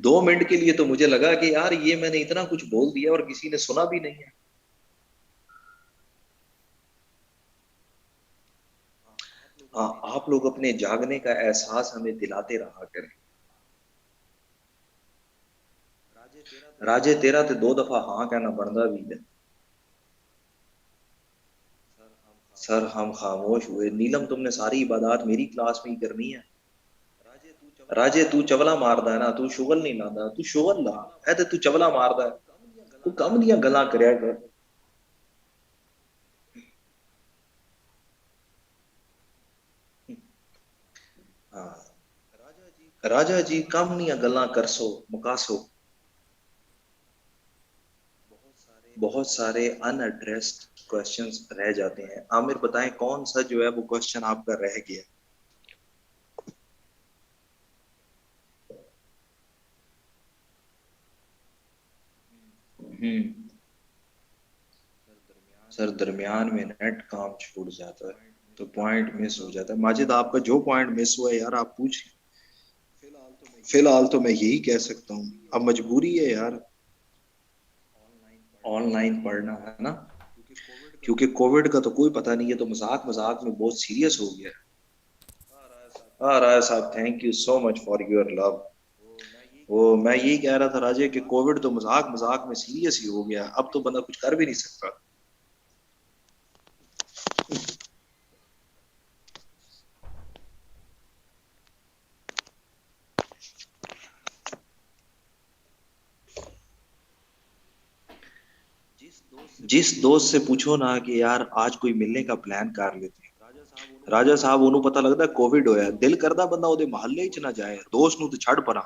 2 منٹ کے لیے تو مجھے لگا کہ یار یہ میں نے اتنا کچھ بول دیا اور کسی نے سنا بھی نہیں ہے. ہاں آپ لوگ اپنے جاگنے کا احساس ہمیں دلاتے رہا کریں. راجے تیرا تے 2 دفعہ ہاں کہنا بنتا بھی ہے. سر ہم خاموش ہوئے. نیلم تم نے ساری عبادات میری کلاس میں ہی کرنی ہے. راجے تو چولا ماردا ہے نا، تو شغل نہیں لاندا. تو شغل لا اے تے تو چولا ماردا ہے. تو کم دیاں گلاں کریا کر. ہاں راجا جی کم دیاں گلاں کرسو مکاسو. بہت سارے ان ایڈریسڈ کوشچنز رہ جاتے ہیں. عامر بتائیں کون سا جو ہے وہ کوشچن آپ کا رہ گیا؟ ہوں سر درمیان میں نیٹ کام چھوڑ جاتا ہے تو پوائنٹ مس ہو جاتا ہے. ماجد آپ کا جو پوائنٹ مس ہوا ہے یار آپ پوچھ لیں. فی الحال تو میں یہی کہہ سکتا ہوں اب مجبوری ہے یار آن لائن پڑھنا ہے نا، کیونکہ کووڈ کا تو کوئی پتہ نہیں ہے تو مذاق مذاق میں بہت سیریس ہو گیا. ہاں راجا صاحب thank you so much for your love. وہ میں یہی کہہ رہا تھا راجے کہ کووڈ تو مذاق مذاق میں سیریس ہی ہو گیا. اب تو بندہ کچھ کر بھی نہیں سکتا. جس دوست سے پوچھو نا کہ یار آج کوئی ملنے کا پلان کر لیتے ہیں، راجا صاحب انہوں پتہ لگتا کووڈ ہویا. دل کردا بندہ وہ محلے چ نہ جائے، دوست نو تو چھڑ پرا.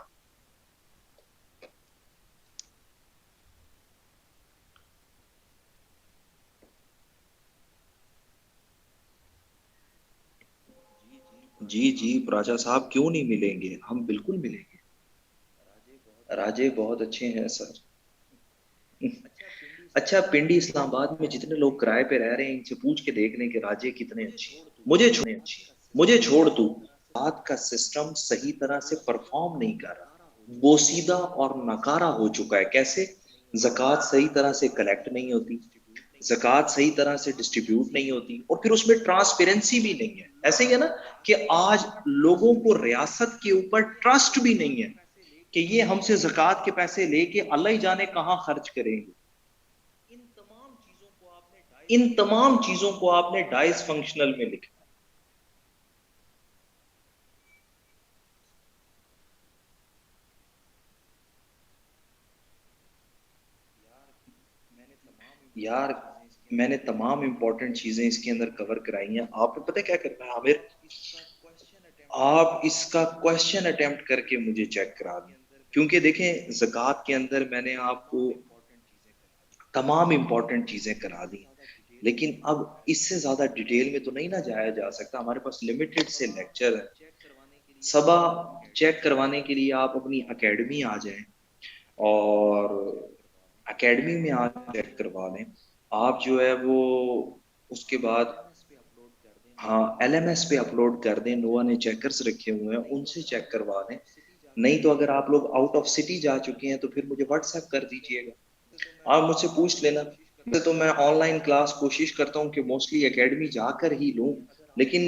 جی جی راجا صاحب کیوں نہیں ملیں گے، ہم بالکل ملیں گے. راجے بہت اچھے ہیں سر. اچھا پنڈی اسلام آباد میں جتنے لوگ کرائے پہ رہ رہے ہیں ان سے پوچھ کے دیکھ لیں کہ راجے کتنے اچھے ہیں. مجھے چھوڑ تو بات کا سسٹم صحیح طرح سے پرفارم نہیں کر رہا، بوسیدہ اور ناکارہ ہو چکا ہے. کیسے؟ زکوٰۃ صحیح طرح سے کلیکٹ نہیں ہوتی، زکوٰۃ صحیح طرح سے ڈسٹریبیوٹ نہیں ہوتی، اور پھر اس میں ٹرانسپیرنسی بھی نہیں ہے. ایسے ہی ہے نا کہ آج لوگوں کو ریاست کے اوپر ٹرسٹ بھی نہیں ہے کہ یہ ہم سے زکوٰۃ کے پیسے لے کے اللہ ہی جانے کہاں خرچ کریں گے. ان تمام چیزوں کو آپ نے ڈائس فنکشنل میں لکھا. یار میں نے تمام امپورٹنٹ چیزیں اس کے اندر کور کرائی ہیں. آپ نے پتہ کیا کرنا ہے عامر؟ آپ اس کا کوشچن اٹمپٹ کر کے مجھے چیک کرا دیں. کیونکہ دیکھیں زکوٰۃ کے اندر میں نے آپ کو تمام امپورٹنٹ چیزیں کرا دی. لیکن اب اس سے زیادہ ڈیٹیل میں تو نہیں نہ جایا جا سکتا، ہمارے پاس لمیٹڈ سے لیکچر ہے۔ صبا چیک کروانے کے لیے آپ اپنی اکیڈمی آ جائیں، اور اکیڈمی میں آ چیک کروا لیں آپ، جو ہے وہ اس کے بعد ہاں ایل ایم ایس پہ اپلوڈ کر دیں، نوا نے چیکرز رکھے ہوئے ہیں ان سے چیک کروا دیں۔ نہیں تو اگر آپ لوگ آؤٹ آف سٹی جا چکے ہیں تو پھر مجھے واٹس ایپ کر دیجئے گا، آپ مجھ سے پوچھ لینا۔ ویسے تو میں آن لائن کلاس کوشش کرتا ہوں کہ موسٹلی اکیڈمی جا کر ہی لوں، لیکن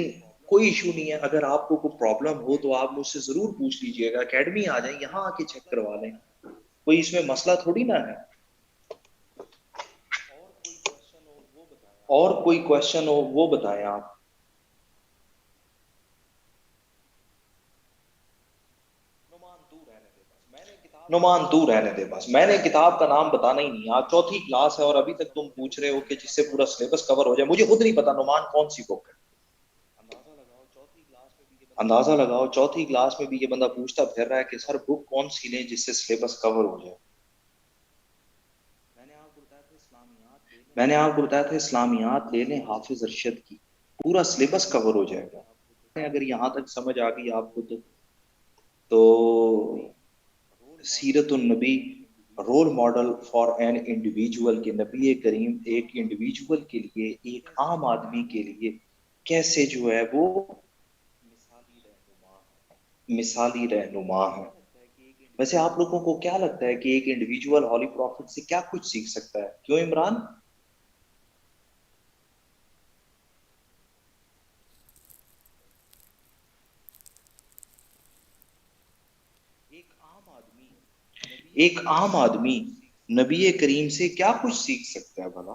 کوئی ایشو نہیں ہے، اگر آپ کو کوئی پرابلم ہو تو آپ مجھ سے ضرور پوچھ لیجئے گا، اکیڈمی آ جائیں، یہاں آ کے چیک کروا لیں، کوئی اس میں مسئلہ تھوڑی نہ ہے۔ اور کوئی کوشچن ہو وہ بتائیں آپ۔ نعمان تو رہنے دے بس، میں نے کتاب کا نام بتانا ہی نہیں، آج چوتھی کلاس ہے اور ابھی تک تم پوچھ رہے ہو کہ جس سے پورا سلیبس کور ہو جائے، مجھے خود نہیں پتا نعمان کون سی بک ہے۔ اندازہ لگاؤ چوتھی کلاس میں بھی یہ بندہ پوچھتا پھر رہا ہے کہ سر بک کون سی لیں جس سے سلیبس کور ہو جائے۔ میں نے آپ کو بتایا تھا اسلامیات لے لیں حافظ ارشد کی، پورا سلیبس کور ہو جائے گا۔ اگر یہاں تک سمجھ آ گئی آپ کو تو سیرت النبی role model for an individual, کے نبی کریم ایک انڈیویجول کے لیے، ایک عام آدمی کے لیے کیسے جو ہے وہ مثالی رہنما ہے۔ ویسے آپ لوگوں کو کیا لگتا ہے کہ ایک انڈیویجول ہولی پروفٹ سے کیا کچھ سیکھ سکتا ہے؟ کیوں عمران؟ ایک عام آدمی نبی کریم سے کیا کچھ سیکھ سکتا ہے بھلا؟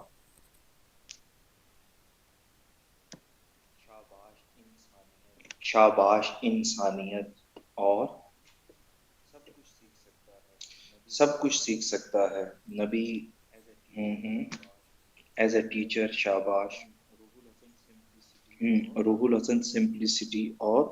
شاباش، انسانیت، اور سب کچھ سیکھ سکتا ہے نبی۔ ایز اے ٹیچر، شاباش، روح الحسن سمپلسٹی، اور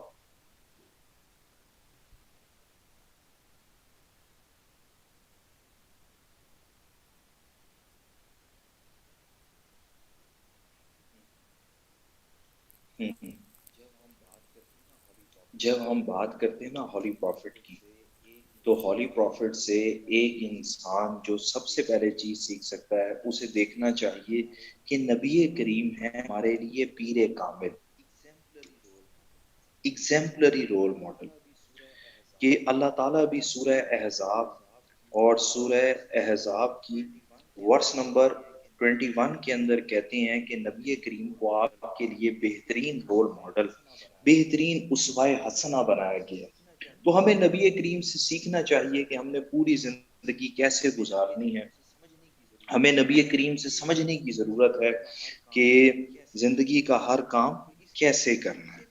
جب ہم بات کرتے ہیں نا ہولی پروفٹ کی، تو ہولی پروفٹ سے ایک انسان جو سب سے پہلے چیز سیکھ سکتا ہے، اسے دیکھنا چاہیے کہ نبی کریم ہے ہمارے لیے پیر کامل، ایگزیمپلری رول ماڈل، کہ اللہ تعالیٰ بھی سورہ احزاب اور سورہ احزاب کی ورس نمبر 21 کے اندر کہتے ہیں کہ نبی کریم کو آپ کے لیے بہترین رول ماڈل، بہترین اسوہ حسنہ بنایا گیا۔ تو ہمیں نبی کریم سے سیکھنا چاہیے کہ ہم نے پوری زندگی کیسے گزارنی ہے، ہمیں نبی کریم سے سمجھنے کی ضرورت ہے کہ زندگی کا ہر کام کیسے کرنا ہے۔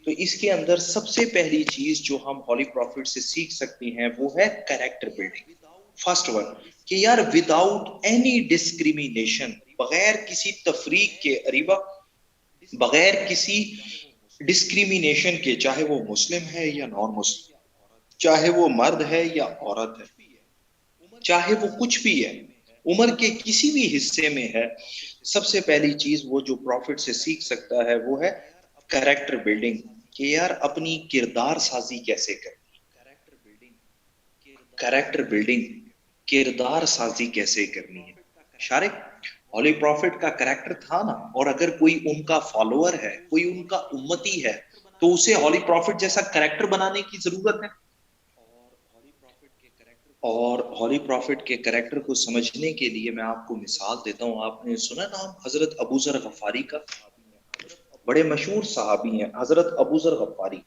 تو اس کے اندر سب سے پہلی چیز جو ہم ہولی پروفٹ سے سیکھ سکتے ہیں وہ ہے کریکٹر بلڈنگ۔ فرسٹ ون، کہ یار وداؤٹ اینی ڈسکریمینیشن، بغیر کسی تفریق کے، اریبا، بغیر کسی ڈسکریمینیشن کے، چاہے وہ مسلم ہے یا نان مسلم، چاہے وہ مرد ہے یا عورت ہے، چاہے وہ کچھ بھی ہے، عمر کے کسی بھی حصے میں ہے، سب سے پہلی چیز وہ جو پروفٹ سے سیکھ سکتا ہے وہ ہے کریکٹر بلڈنگ، کہ یار اپنی کردار سازی کیسے کرنی، کریکٹر بلڈنگ، کردار سازی کیسے کرنی ہے۔ شارق، ہولی پروفٹ کا کریکٹر تھا نا، اور اگر کوئی ان کا فالوور ہے، کوئی ان کا امتی ہے، تو اسے ہولی پروفٹ جیسا کریکٹر بنانے کی ضرورت ہے۔ اور ہولی پروفٹ کے کریکٹر کو سمجھنے کے لیے میں آپ کو مثال دیتا ہوں، آپ نے سنا نام حضرت ابو ذر غفاری کا؟ بڑے مشہور صحابی ہیں حضرت ابو ذر غفاری۔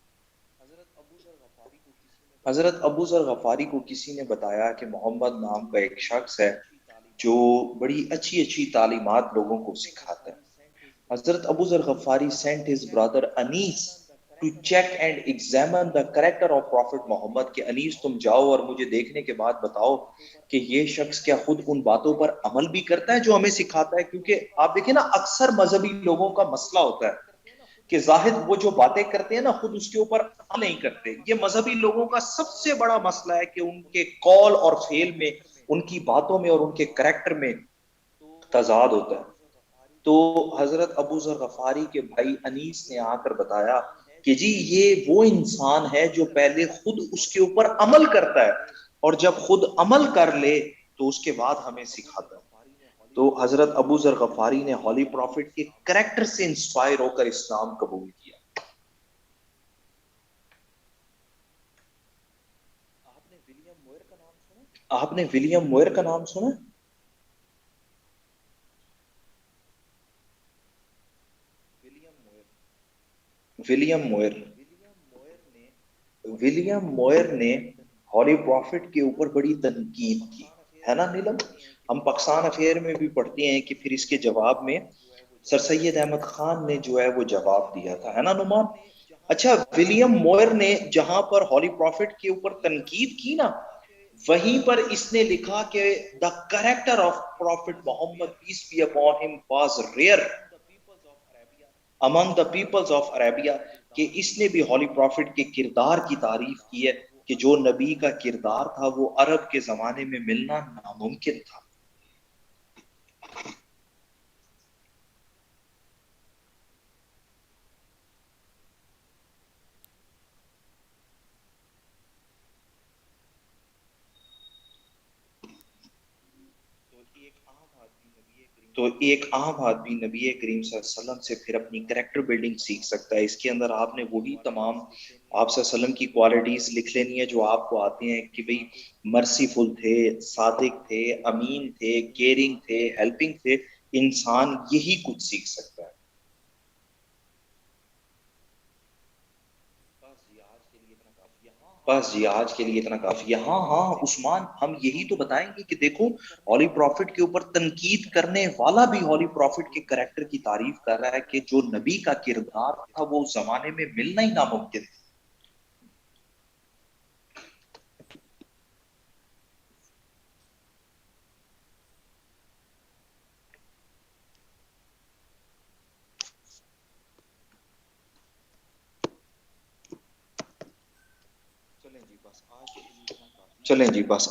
حضرت ابو ذر غفاری کو کسی نے بتایا کہ محمد نام کا ایک شخص ہے جو بڑی اچھی اچھی تعلیمات لوگوں کو سکھاتا ہے۔ حضرت ابو ذر غفاری sent his brother Anees to check and examine the character of Prophet Muhammad، کہ انیس تم جاؤ اور مجھے دیکھنے کے بعد بتاؤ کہ یہ شخص کیا خود ان باتوں پر عمل بھی کرتا ہے جو ہمیں سکھاتا ہے۔ کیونکہ آپ دیکھیں نا، اکثر مذہبی لوگوں کا مسئلہ ہوتا ہے کہ زاہد وہ جو باتیں کرتے ہیں نا خود اس کے اوپر عمل نہیں کرتے۔ یہ مذہبی لوگوں کا سب سے بڑا مسئلہ ہے کہ ان کے قول اور فعل میں، ان کی باتوں میں اور ان کے کریکٹر میں تضاد ہوتا ہے۔ تو حضرت ابو ذر غفاری کے بھائی انیس نے آ کر بتایا کہ جی یہ وہ انسان ہے جو پہلے خود اس کے اوپر عمل کرتا ہے اور جب خود عمل کر لے تو اس کے بعد ہمیں سکھاتا ہے. تو حضرت ابو ذر غفاری نے ہولی پروفٹ کے کریکٹر سے انسپائر ہو کر اسلام قبول کیا. آپ نے ولیم موئر کا نام سنا؟ ولیم موئر ولیم موئر نے ہولی پروفٹ کے اوپر بڑی تنقید کی ہے نا نیلم. ہم پاکستان افیئر میں بھی پڑھتے ہیں کہ پھر اس کے جواب میں سر سید احمد خان نے جو ہے وہ جواب دیا تھا ہے نا نعمان. اچھا ولیم موئر نے جہاں پر ہولی پروفٹ کے اوپر تنقید کی نا وہیں پر اس نے لکھا کہ the character of prophet Muhammad peace be upon him was rare among the peoples of Arabia. کہ اس نے بھی ہولی پروفٹ کے کردار کی تعریف کی ہے کہ جو نبی کا کردار تھا وہ عرب کے زمانے میں ملنا ناممکن تھا. تو ایک عام آدمی نبی کریم صلی اللہ علیہ وسلم سے پھر اپنی کریکٹر بلڈنگ سیکھ سکتا ہے. اس کے اندر آپ نے وہی تمام آپ صلی اللہ علیہ وسلم کی کوالٹیز لکھ لینی ہے جو آپ کو آتے ہیں کہ بھئی مرسیفل تھے, صادق تھے, امین تھے, کیئرنگ تھے, ہیلپنگ تھے. انسان یہی کچھ سیکھ سکتا ہے. بس جی آج کے لیے اتنا کافی ہے. ہاں ہاں عثمان ہم یہی تو بتائیں گے کہ دیکھو ہولی پروفٹ کے اوپر تنقید کرنے والا بھی ہولی پروفٹ کے کریکٹر کی تعریف کر رہا ہے کہ جو نبی کا کردار تھا وہ اس زمانے میں ملنا ہی ناممکن تھا. چلیں جی بس